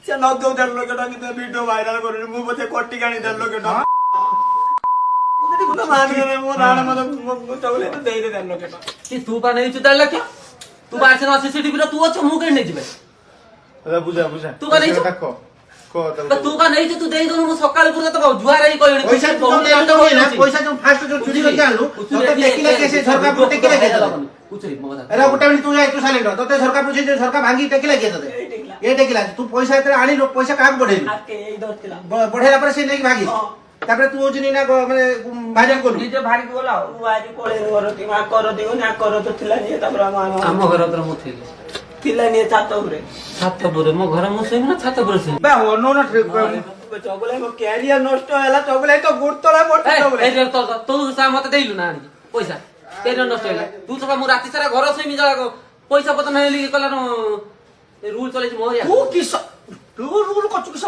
সে নদৌ 1.5 লক্ষ টাকা কিন্তু ভিডিও ভাইরাল করে মু বতে কোটি গানি 1.5 লক্ষ টাকা মো রাণ মত চলে তো দেই দে 1.5 লক্ষ টাকা কি তু পা নেই 1.5 লক্ষ তু বারছে না সিসিটিভি রে তু অছ মু কে নেই জিবে দাদা বুঝা তু কা নেই তু কা নেই তু দেই দनु মু সকাল পুরা তো জুহার এই কইনি পয়সা তো না পয়সা তো ফার্স্ট जो चोरी करके आलू तो टेकिला कैसे झरका पर टेकिला के दे कुचरी मगदा अरे गोटे मिनिट तू जाई तू साइलेंट तो झरका पूछे जो झरका भांगी टेकिला के दे ये टेकिला तू पैसा इतरे आनी लोग पैसा काक बढ़ेली আজকে এই 10 কিলো बढ़ेला पर से नहीं भागी तापर तू ओजनी ना माने भाजन कोलू নিজে ভারি গলা ওয়ারি কোলে করতি মা করতি না করত থিলা নিয়ে তারপর ଆମ ଘର ତର ମୁଁ ଥିଲି থিলা নিয়ে ছাত উপরে ଛାତ ଉପରେ ମୋ ଘର ମୁଁ ଶୋଇବି ନା ଛାତ ଉପରେ ଶୋଇବି बा ono ना চগলে মো ক্যারিয়ার নষ্ট ହେଲା চগলে তো গুড় তলা পড়তে চগলে এই ତୁ ମତେ ଦେଇଲୁ ନା ଆଣିକି ପଇସା କ୍ୟାରିୟର ନଷ୍ଟ ହେଲା ତୁ ତ ମୁଁ ରାତି ସାରା ଘର ଶୋଇମି ଜଳା ପଇସା ପତ୍ର ନେଲି କଲା ରୁଲ ଚଲେଇଛି ମୋରିଆ ତୁ କି ରୁଲ କଛୁ କି